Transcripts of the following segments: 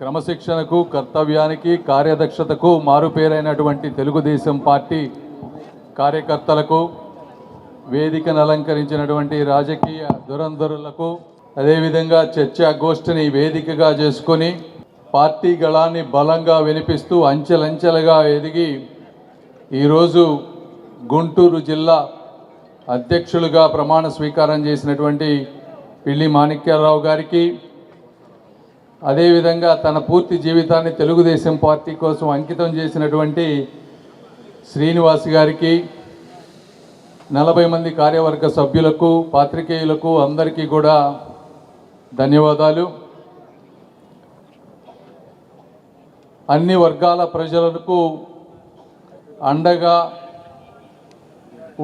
క్రమశిక్షణకు కర్తవ్యానికి కార్యదక్షతకు మారుపేరైనటువంటి తెలుగుదేశం పార్టీ కార్యకర్తలకు వేదికను అలంకరించినటువంటి రాజకీయ దురంధరులకు అదేవిధంగా చర్చాగోష్ఠిని వేదికగా చేసుకొని పార్టీ గళాన్ని బలంగా వినిపిస్తూ అంచెలంచెలుగా ఎదిగి ఈరోజు గుంటూరు జిల్లా అధ్యక్షులుగా ప్రమాణ స్వీకారం చేసినటువంటి పిల్లి మాణిక్యాలరావు గారికి, అదేవిధంగా తన పూర్తి జీవితాన్ని తెలుగుదేశం పార్టీ కోసం అంకితం చేసినటువంటి శ్రీనివాస్ గారికి, 40 మంది కార్యవర్గ సభ్యులకు, పాత్రికేయులకు అందరికీ కూడా ధన్యవాదాలు. అన్ని వర్గాల ప్రజలకు అండగా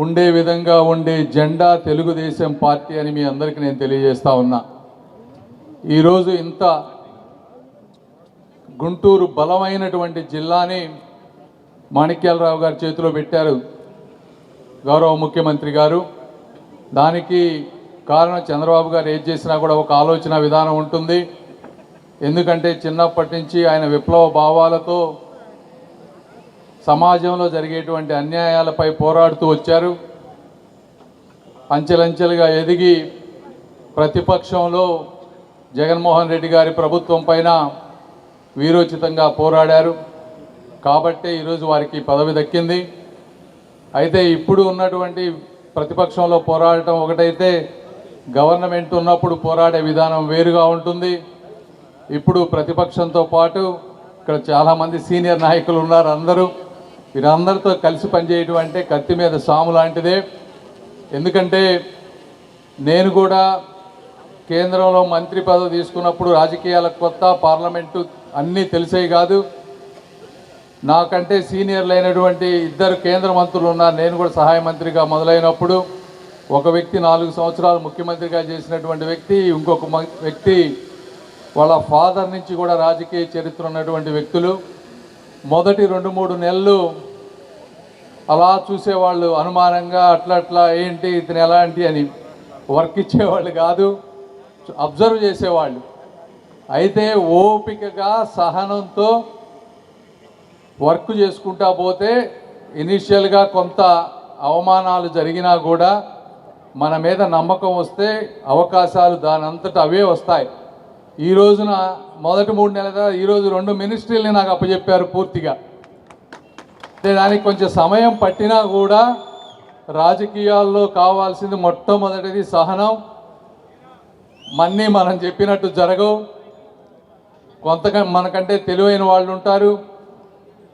ఉండే విధంగా ఉండే జెండా తెలుగుదేశం పార్టీ అని మీ అందరికీ నేను తెలియజేస్తా ఉన్నా. ఈరోజు ఇంత గుంటూరు బలమైనటువంటి జిల్లాని మాణిక్యాలరావు గారి చేతిలో పెట్టారు గౌరవ ముఖ్యమంత్రి గారు. దానికి కారణం చంద్రబాబు గారు ఏది చేసినా కూడా ఒక ఆలోచన విధానం ఉంటుంది. ఎందుకంటే చిన్నప్పటి నుంచి ఆయన విప్లవ భావాలతో సమాజంలో జరిగేటువంటి అన్యాయాలపై పోరాడుతూ వచ్చారు. అంచెలంచెలుగా ఎదిగి ప్రతిపక్షంలో జగన్మోహన్ రెడ్డి గారి ప్రభుత్వం పైన వీరోచితంగా పోరాడారు. కాబట్టే ఈరోజు వారికి పదవి దక్కింది. అయితే ఇప్పుడు ఉన్నటువంటి ప్రతిపక్షంలో పోరాడటం ఒకటైతే, గవర్నమెంట్ ఉన్నప్పుడు పోరాడే విధానం వేరుగా ఉంటుంది. ఇప్పుడు ప్రతిపక్షంతో పాటు ఇక్కడ చాలామంది సీనియర్ నాయకులు ఉన్నారు. వీరందరితో కలిసి పనిచేయడం అంటే కత్తి మీద సాము లాంటిదే. ఎందుకంటే నేను కూడా కేంద్రంలో మంత్రి పదవి తీసుకున్నప్పుడు రాజకీయాలకు కొత్త, పార్లమెంటు అన్నీ తెలిసేవి కాదు. నాకంటే సీనియర్లు అయినటువంటి 2 కేంద్ర మంత్రులు ఉన్నారు. నేను కూడా సహాయ మంత్రిగా మొదలైనప్పుడు ఒక వ్యక్తి 4 సంవత్సరాలు ముఖ్యమంత్రిగా చేసినటువంటి వ్యక్తి, ఇంకొక వ్యక్తి వాళ్ళ ఫాదర్ నుంచి కూడా రాజకీయ చరిత్ర ఉన్నటువంటి వ్యక్తులు. మొదటి 2-3 నెలలు అలా చూసేవాళ్ళు, అనుమానంగా అట్లా ఏంటి ఇతను ఎలాంటి అని. వర్క్ ఇచ్చేవాళ్ళు కాదు, అబ్జర్వ్ చేసేవాళ్ళు. అయితే ఓపికగా సహనంతో వర్క్ చేసుకుంటా పోతే ఇనీషియల్గా కొంత అవమానాలు జరిగినా కూడా మన మీద నమ్మకం వస్తే అవకాశాలు దానంతటా అవే వస్తాయి. ఈ రోజున మొదటి 3 నెలల ఈరోజు 2 మినిస్ట్రీలని నాకు అప్పచెప్పారు పూర్తిగా. అంటే దానికి కొంచెం సమయం పట్టినా కూడా రాజకీయాల్లో కావాల్సింది మొట్టమొదటిది సహనం. మనం చెప్పినట్టు జరగవు. మనకంటే తెలివైన వాళ్ళు ఉంటారు.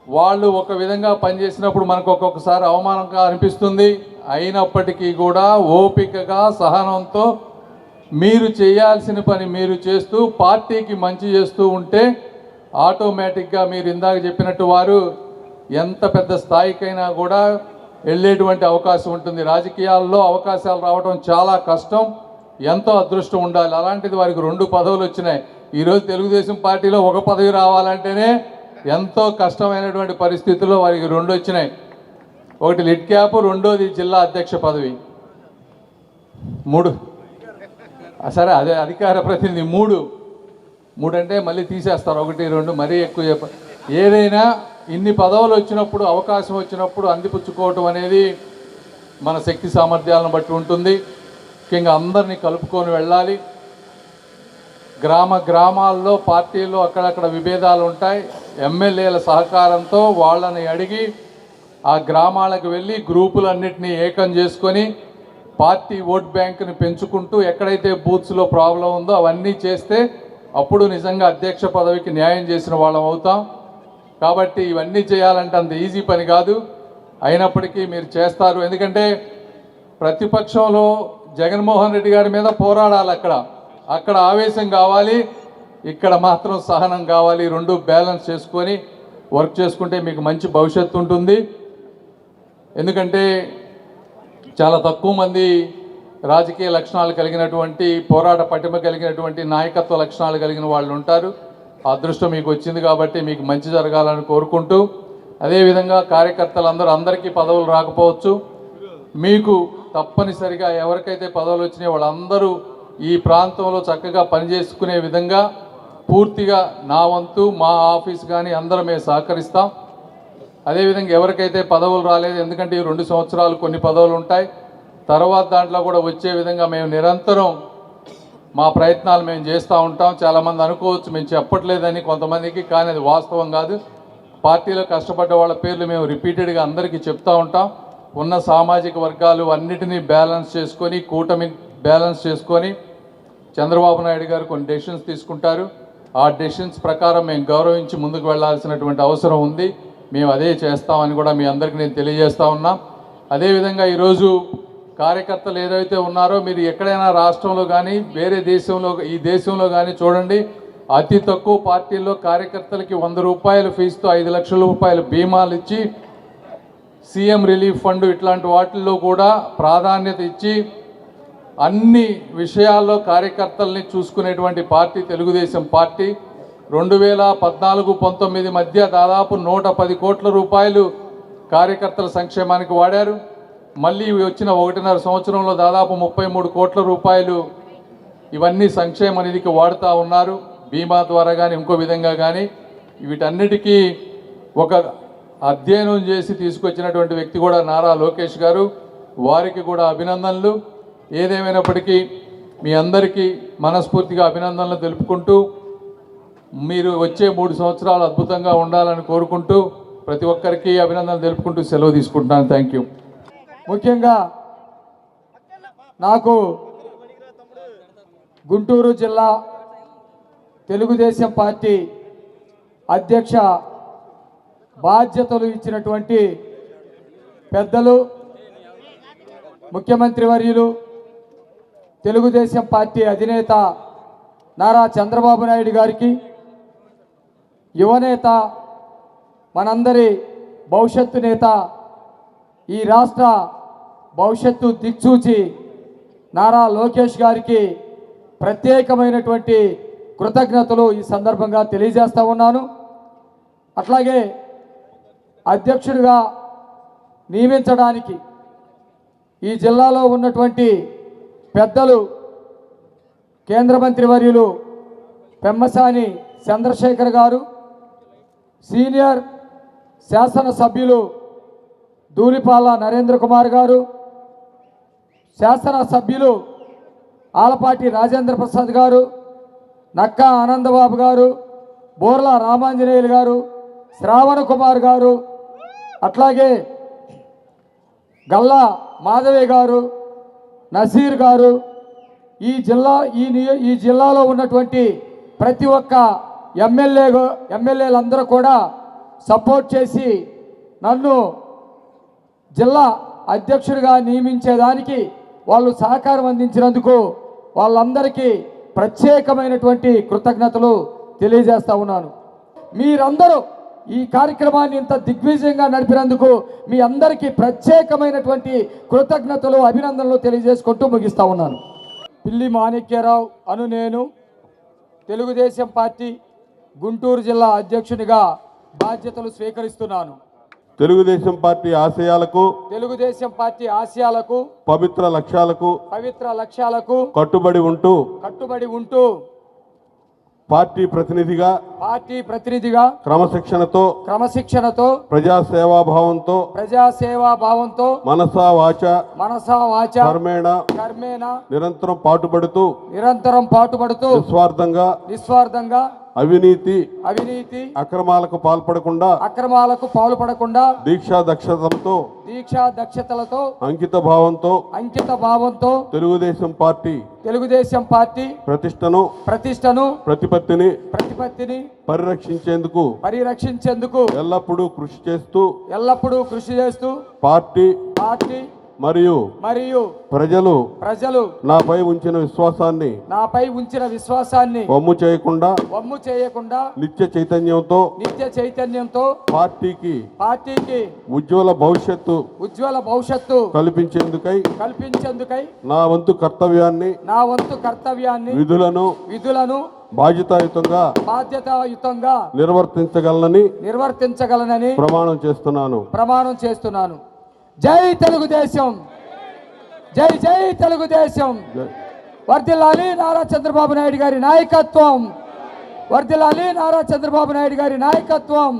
వాళ్ళు ఒక విధంగా పనిచేసినప్పుడు మనకు ఒక్కొక్కసారి అవమానంగా అనిపిస్తుంది. అయినప్పటికీ కూడా ఓపికగా సహనంతో మీరు చేయాల్సిన పని మీరు చేస్తూ పార్టీకి మంచి చేస్తూ ఉంటే ఆటోమేటిక్గా మీరు ఇందాక చెప్పినట్టు వారు ఎంత పెద్ద స్థాయికైనా కూడా వెళ్ళేటువంటి అవకాశం ఉంటుంది. రాజకీయాల్లో అవకాశాలు రావడం చాలా కష్టం, ఎంతో అదృష్టం ఉండాలి. అలాంటిది వారికి 2 పదవులు వచ్చినాయి. ఈరోజు తెలుగుదేశం పార్టీలో ఒక పదవి రావాలంటేనే ఎంతో కష్టమైనటువంటి పరిస్థితుల్లో వారికి 2 వచ్చినాయి. ఒకటి లిడ్ క్యాప్, రెండోది జిల్లా అధ్యక్ష పదవి, 3 సరే అదే అధికార ప్రతినిధి 3 అంటే మళ్ళీ తీసేస్తారు 1, 2 మరీ ఎక్కువ. ఏదైనా ఇన్ని పదవులు వచ్చినప్పుడు, అవకాశం వచ్చినప్పుడు అందిపుచ్చుకోవటం అనేది మన శక్తి సామర్థ్యాలను బట్టి ఉంటుంది. ముఖ్యంగా అందరినీ కలుపుకొని వెళ్ళాలి. గ్రామాల్లో పార్టీల్లో అక్కడక్కడ విభేదాలు ఉంటాయి. ఎమ్మెల్యేల సహకారంతో వాళ్ళని అడిగి ఆ గ్రామాలకు వెళ్ళి గ్రూపులన్నింటినీ ఏకం చేసుకొని పార్టీ ఓట్ బ్యాంకుని పెంచుకుంటూ ఎక్కడైతే బూత్స్లో ప్రాబ్లం ఉందో అవన్నీ చేస్తే అప్పుడు నిజంగా అధ్యక్ష పదవికి న్యాయం చేసిన వాళ్ళం అవుతాం. కాబట్టి ఇవన్నీ చేయాలంటే అంత ఈజీ పని కాదు. అయినప్పటికీ మీరు చేస్తారు. ఎందుకంటే ప్రతిపక్షంలో జగన్మోహన్ రెడ్డి గారి మీద పోరాడాలి. అక్కడ ఆవేశం కావాలి, ఇక్కడ మాత్రం సహనం కావాలి. 2 బ్యాలెన్స్ చేసుకొని వర్క్ చేసుకుంటే మీకు మంచి భవిష్యత్తు ఉంటుంది. ఎందుకంటే చాలా తక్కువ మంది రాజకీయ లక్షణాలు కలిగినటువంటి, పోరాట పటిమ కలిగినటువంటి, నాయకత్వ లక్షణాలు కలిగిన వాళ్ళు ఉంటారు. అదృష్టం మీకు వచ్చింది కాబట్టి మీకు మంచి జరగాలని కోరుకుంటూ, అదేవిధంగా అందరికీ పదవులు రాకపోవచ్చు. మీకు తప్పనిసరిగా ఎవరికైతే పదవులు వచ్చినాయో వాళ్ళందరూ ఈ ప్రాంతంలో చక్కగా పనిచేసుకునే విధంగా పూర్తిగా నా వంతు మా ఆఫీస్ కానీ అందరం మేము సహకరిస్తాం. అదేవిధంగా ఎవరికైతే పదవులు రాలేదు, ఎందుకంటే ఈ 2 సంవత్సరాలు కొన్ని పదవులు ఉంటాయి, తర్వాత దాంట్లో కూడా వచ్చే విధంగా మేము నిరంతరం మా ప్రయత్నాలు మేము చేస్తూ ఉంటాం. చాలామంది అనుకోవచ్చు మేము చెప్పట్లేదని కొంతమందికి, కానీ అది వాస్తవం కాదు. పార్టీలో కష్టపడ్డ వాళ్ళ పేర్లు మేము రిపీటెడ్గా అందరికీ చెప్తూ ఉంటాం. ఉన్న సామాజిక వర్గాలు అన్నిటినీ బ్యాలెన్స్ చేసుకొని, కూటమి బ్యాలెన్స్ చేసుకొని చంద్రబాబు నాయుడు గారు కొన్ని డెసిషన్స్ తీసుకుంటారు. ఆ డెసిషన్స్ ప్రకారం మేము గౌరవించి ముందుకు వెళ్లాల్సినటువంటి అవసరం ఉంది. మేము అదే చేస్తామని కూడా మీ అందరికీ నేను తెలియజేస్తూ ఉన్నాం. అదేవిధంగా ఈరోజు కార్యకర్తలు ఏదైతే ఉన్నారో, మీరు ఎక్కడైనా రాష్ట్రంలో కానీ వేరే దేశంలో, ఈ దేశంలో కానీ చూడండి, అతి తక్కువ పార్టీల్లో కార్యకర్తలకి 100 రూపాయల ఫీజుతో 5 లక్షల రూపాయల బీమాలు ఇచ్చి, సీఎం రిలీఫ్ ఫండ్ ఇట్లాంటి వాటిల్లో కూడా ప్రాధాన్యత ఇచ్చి అన్ని విషయాల్లో కార్యకర్తల్ని చూసుకునేటువంటి పార్టీ తెలుగుదేశం పార్టీ. 2014-19 మధ్య దాదాపు 110 కోట్ల రూపాయలు కార్యకర్తల సంక్షేమానికి వాడారు. మళ్ళీ వచ్చిన 1.5 సంవత్సరంలో దాదాపు 33 కోట్ల రూపాయలు ఇవన్నీ సంక్షేమ నిధికి వాడుతూ ఉన్నారు. బీమా ద్వారా కానీ ఇంకో విధంగా కానీ వీటన్నిటికీ ఒక అధ్యయనం చేసి తీసుకొచ్చినటువంటి వ్యక్తి కూడా నారా లోకేష్ గారు. వారికి కూడా అభినందనలు. ఏదేమైనప్పటికీ మీ అందరికీ మనస్ఫూర్తిగా అభినందనలు తెలుపుకుంటూ, మీరు వచ్చే 3 సంవత్సరాలు అద్భుతంగా ఉండాలని కోరుకుంటూ ప్రతి ఒక్కరికి అభినందనలు తెలుపుకుంటూ సెలవు తీసుకుంటున్నాను. Thank you. ముఖ్యంగా నాకు గుంటూరు జిల్లా తెలుగుదేశం పార్టీ అధ్యక్ష బాధ్యతలు ఇచ్చినటువంటి పెద్దలు, ముఖ్యమంత్రి వర్యులు, తెలుగుదేశం పార్టీ అధినేత నారా చంద్రబాబు నాయుడు గారికి, యువనేత, మనందరి భవిష్యత్తు నేత, ఈ రాష్ట్ర భవిష్యత్తు దిక్సూచి నారా లోకేష్ గారికి ప్రత్యేకమైనటువంటి కృతజ్ఞతలు ఈ సందర్భంగా తెలియజేస్తా ఉన్నాను. అట్లాగే అధ్యక్షుడిగా నియమించడానికి ఈ జిల్లాలో ఉన్నటువంటి పెద్దలు, కేంద్ర మంత్రి వర్యులు పెమ్మసాని చంద్రశేఖర్ గారు, సీనియర్ శాసనసభ్యులు ధూళిపాల నరేంద్ర కుమార్ గారు, శాసనసభ్యులు ఆలపాటి రాజేంద్ర ప్రసాద్ గారు, నక్కా ఆనందబాబు గారు, బోర్ల రామాంజనేయులు గారు, శ్రావణ కుమార్ గారు, అట్లాగే గల్లా మాధవి గారు, నసీర్ గారు, ఈ జిల్లాలో ఉన్నటువంటి ప్రతి ఒక్క ఎమ్మెల్యేలందరూ కూడా సపోర్ట్ చేసి నన్ను జిల్లా అధ్యక్షుడిగా నియమించేదానికి వాళ్ళు సహకారం అందించినందుకు వాళ్ళందరికీ ప్రత్యేకమైనటువంటి కృతజ్ఞతలు తెలియజేస్తా ఉన్నాను. మీరందరూ ఈ కార్యక్రమాన్ని ఇంత దిగ్విజయంగా నడిపినందుకు మీ అందరికీ ప్రత్యేకమైనటువంటి కృతజ్ఞతలు, అభినందనలు తెలియజేసుకుంటూ ముగిస్తా ఉన్నాను. పిల్లి మాణిక్యరావు అను నేను తెలుగుదేశం పార్టీ గుంటూరు జిల్లా అధ్యక్షునిగా బాధ్యతలు స్వీకరిస్తున్నాను. తెలుగుదేశం పార్టీ ఆశయాలకు పవిత్ర లక్ష్యాలకు కట్టుబడి ఉంటూ పార్టీ ప్రతినిధిగా క్రమశిక్షణతో ప్రజాసేవాభావంతో మనసా వాచ కర్మేణ నిరంతరం పాటుపడుతూ నిస్వార్థంగా అవినీతి అక్రమాలకు పాల్పడకుండా దీక్షా దక్షతలతో అంకిత భావంతో తెలుగుదేశం పార్టీ ప్రతిష్టను ప్రతిపత్తిని పరిరక్షించేందుకు ఎల్లప్పుడూ కృషి చేస్తూ పార్టీ మరియు ప్రజలు నాపై ఉంచిన విశ్వాసాన్ని వమ్ము చేయకుండా నిత్య చైతన్యంతో పార్టీకి ఉజ్వల భవిష్యత్తు కల్పించేందుకై నా వంతు కర్తవ్యాన్ని విధులను బాధ్యతాయుతంగా నిర్వర్తించగలనని ప్రమాణం చేస్తున్నాను. జై తెలుగుదేశం, జై తెలుగుదేశం. వర్ధిల్లాలి నారా చంద్రబాబు నాయుడు గారి నాయకత్వం. వర్ధిల్లాలి నారా చంద్రబాబు నాయుడు గారి నాయకత్వం.